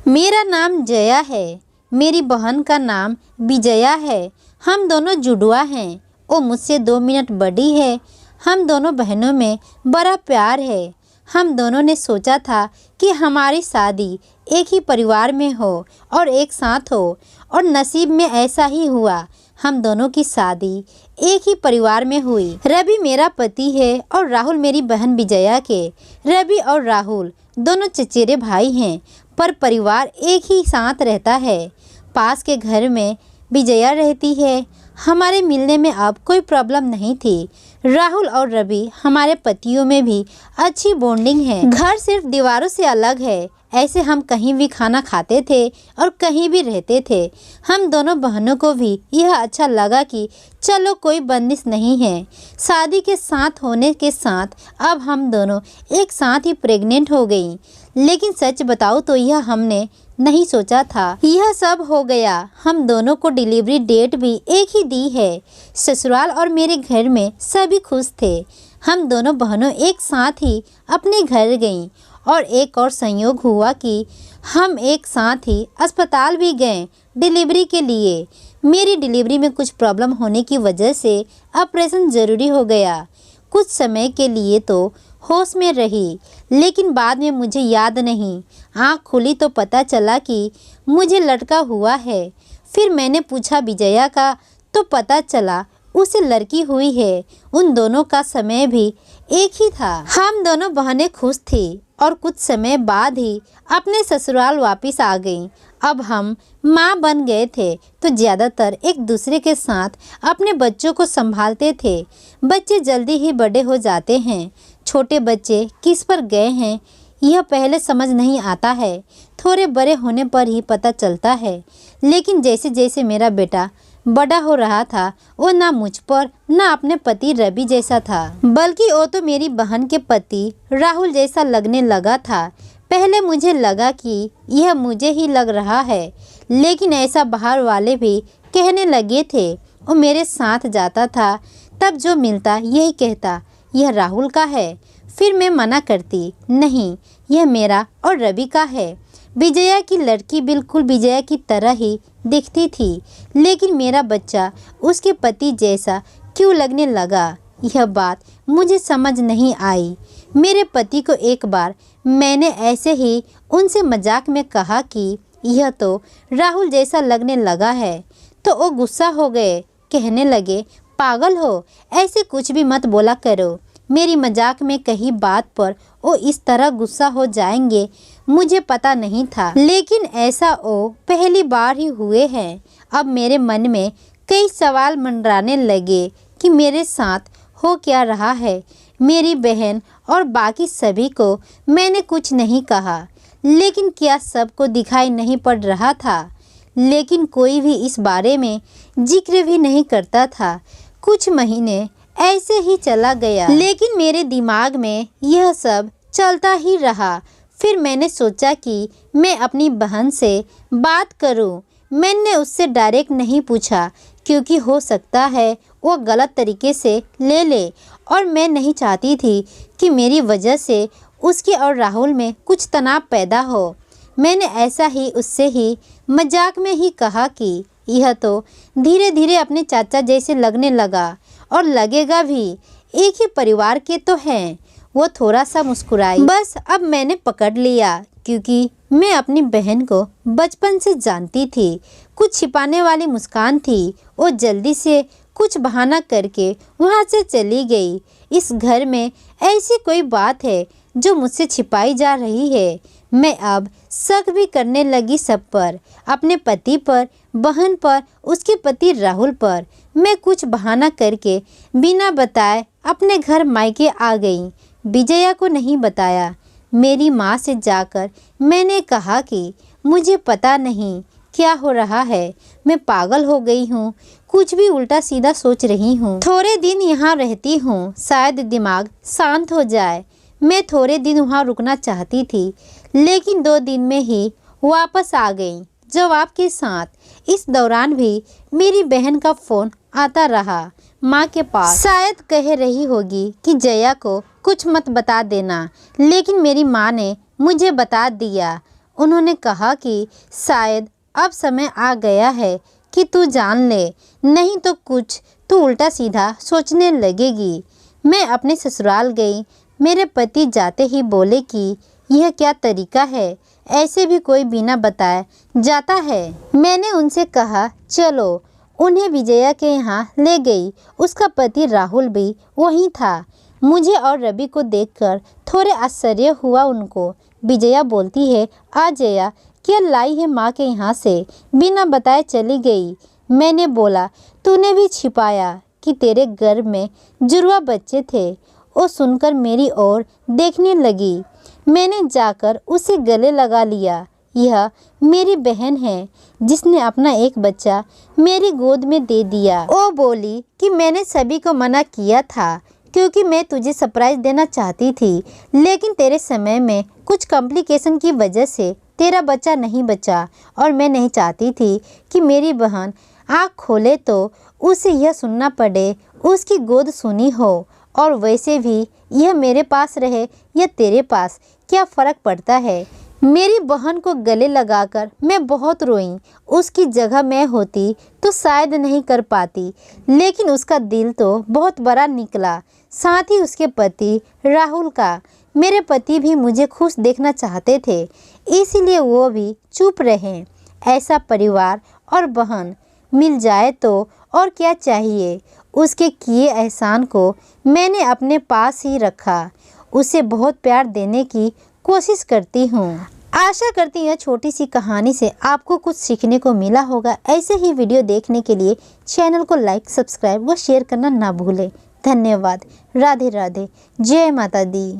मेरा नाम जया है, मेरी बहन का नाम विजया है। हम दोनों जुड़वा हैं। वो मुझसे 2 मिनट बड़ी है। हम दोनों बहनों में बड़ा प्यार है। हम दोनों ने सोचा था कि हमारी शादी एक ही परिवार में हो और एक साथ हो, और नसीब में ऐसा ही हुआ। हम दोनों की शादी एक ही परिवार में हुई। रवि मेरा पति है और राहुल मेरी बहन विजया के। रवि और राहुल दोनों चचेरे भाई हैं, पर परिवार एक ही साथ रहता है। पास के घर में विजया रहती है। हमारे मिलने में अब कोई प्रॉब्लम नहीं थी। राहुल और रवि हमारे पतियों में भी अच्छी बॉन्डिंग है। घर सिर्फ दीवारों से अलग है। ऐसे हम कहीं भी खाना खाते थे और कहीं भी रहते थे। हम दोनों बहनों को भी यह अच्छा लगा कि चलो कोई बंदिश नहीं है। शादी के साथ होने के साथ अब हम दोनों एक साथ ही प्रेग्नेंट हो गई। लेकिन सच बताऊँ तो यह हमने नहीं सोचा था। यह सब हो गया। हम दोनों को डिलीवरी डेट भी एक ही दी है। ससुराल और मेरे घर में सभी खुश थे। हम दोनों बहनों एक साथ ही अपने घर गईं, और एक और संयोग हुआ कि हम एक साथ ही अस्पताल भी गए डिलीवरी के लिए। मेरी डिलीवरी में कुछ प्रॉब्लम होने की वजह से ऑपरेशन ज़रूरी हो गया। कुछ समय के लिए तो होश में रही, लेकिन बाद में मुझे याद नहीं। आँख खुली तो पता चला कि मुझे लड़का हुआ है। फिर मैंने पूछा विजया का, तो पता चला उसे लड़की हुई है। उन दोनों का समय भी एक ही था। हम दोनों बहनें खुश थी और कुछ समय बाद ही अपने ससुराल वापस आ गईं। अब हम माँ बन गए थे तो ज़्यादातर एक दूसरे के साथ अपने बच्चों को संभालते थे। बच्चे जल्दी ही बड़े हो जाते हैं। छोटे बच्चे किस पर गए हैं यह पहले समझ नहीं आता है, थोड़े बड़े होने पर ही पता चलता है। लेकिन जैसे जैसे मेरा बेटा बड़ा हो रहा था, वो ना मुझ पर ना अपने पति रवि जैसा था, बल्कि वो तो मेरी बहन के पति राहुल जैसा लगने लगा था। पहले मुझे लगा कि यह मुझे ही लग रहा है, लेकिन ऐसा बाहर वाले भी कहने लगे थे। वो मेरे साथ जाता था, तब जो मिलता यही कहता यह राहुल का है। फिर मैं मना करती, नहीं यह मेरा और रवि का है। विजया की लड़की बिल्कुल विजया की तरह ही दिखती थी, लेकिन मेरा बच्चा उसके पति जैसा क्यों लगने लगा, यह बात मुझे समझ नहीं आई। मेरे पति को एक बार मैंने ऐसे ही उनसे मजाक में कहा कि यह तो राहुल जैसा लगने लगा है, तो वो गुस्सा हो गए। कहने लगे, पागल हो, ऐसे कुछ भी मत बोला करो। मेरी मजाक में कही बात पर वो इस तरह गुस्सा हो जाएंगे मुझे पता नहीं था, लेकिन ऐसा वो पहली बार ही हुए हैं। अब मेरे मन में कई सवाल मंडराने लगे कि मेरे साथ हो क्या रहा है। मेरी बहन और बाकी सभी को मैंने कुछ नहीं कहा, लेकिन क्या सबको दिखाई नहीं पड़ रहा था? लेकिन कोई भी इस बारे में जिक्र भी नहीं करता था। कुछ महीने ऐसे ही चला गया, लेकिन मेरे दिमाग में यह सब चलता ही रहा। फिर मैंने सोचा कि मैं अपनी बहन से बात करूं। मैंने उससे डायरेक्ट नहीं पूछा, क्योंकि हो सकता है वो गलत तरीके से ले ले, और मैं नहीं चाहती थी कि मेरी वजह से उसके और राहुल में कुछ तनाव पैदा हो। मैंने ऐसा ही उससे ही मजाक में ही कहा कि यह तो धीरे धीरे अपने चाचा जैसे लगने लगा, और लगेगा भी, एक ही परिवार के तो हैं। वो थोड़ा सा मुस्कुराई। बस अब मैंने पकड़ लिया, क्योंकि मैं अपनी बहन को बचपन से जानती थी। कुछ छिपाने वाली मुस्कान थी। वो जल्दी से कुछ बहाना करके वहाँ से चली गई। इस घर में ऐसी कोई बात है जो मुझसे छिपाई जा रही है। मैं अब शक भी करने लगी सब पर, अपने पति पर, बहन पर, उसके पति राहुल पर। मैं कुछ बहाना करके बिना बताए अपने घर मायके आ गई। विजया को नहीं बताया। मेरी माँ से जाकर मैंने कहा कि मुझे पता नहीं क्या हो रहा है, मैं पागल हो गई हूँ, कुछ भी उल्टा सीधा सोच रही हूँ। थोड़े दिन यहाँ रहती हूँ, शायद दिमाग शांत हो जाए। मैं थोड़े दिन वहाँ रुकना चाहती थी, लेकिन 2 दिन में ही वापस आ गई जवाब के साथ। इस दौरान भी मेरी बहन का फ़ोन आता रहा माँ के पास। शायद कह रही होगी कि जया को कुछ मत बता देना, लेकिन मेरी माँ ने मुझे बता दिया। उन्होंने कहा कि शायद अब समय आ गया है कि तू जान ले, नहीं तो कुछ तू उल्टा सीधा सोचने लगेगी। मैं अपने ससुराल गई। मेरे पति जाते ही बोले कि यह क्या तरीका है, ऐसे भी कोई बिना बताए जाता है। मैंने उनसे कहा चलो। उन्हें विजया के यहाँ ले गई। उसका पति राहुल भी वहीं था। मुझे और रवि को देखकर थोड़े आश्चर्य हुआ उनको। विजया बोलती है, आ जया, क्या लाई है माँ के यहाँ से, बिना बताए चली गई। मैंने बोला, तूने भी छिपाया कि तेरे घर में जुड़वा बच्चे थे। वो सुनकर मेरी ओर देखने लगी। मैंने जाकर उसे गले लगा लिया। यह मेरी बहन है जिसने अपना एक बच्चा मेरी गोद में दे दिया। वो बोली कि मैंने सभी को मना किया था क्योंकि मैं तुझे सरप्राइज देना चाहती थी, लेकिन तेरे समय में कुछ कॉम्प्लिकेशन की वजह से तेरा बच्चा नहीं बचा और मैं नहीं चाहती थी कि मेरी बहन आँख खोले तो उसे यह सुनना पड़े उसकी गोद सुनी हो। और वैसे भी यह मेरे पास रहे या तेरे पास, क्या फ़र्क पड़ता है। मेरी बहन को गले लगाकर मैं बहुत रोई। उसकी जगह मैं होती तो शायद नहीं कर पाती, लेकिन उसका दिल तो बहुत बड़ा निकला, साथ ही उसके पति राहुल का। मेरे पति भी मुझे खुश देखना चाहते थे, इसीलिए वो भी चुप रहे। ऐसा परिवार और बहन मिल जाए तो और क्या चाहिए। उसके किए एहसान को मैंने अपने पास ही रखा। उसे बहुत प्यार देने की कोशिश करती हूँ। आशा करती हूँ छोटी सी कहानी से आपको कुछ सीखने को मिला होगा। ऐसे ही वीडियो देखने के लिए चैनल को लाइक, सब्सक्राइब व शेयर करना ना भूलें। धन्यवाद। राधे राधे। जय माता दी।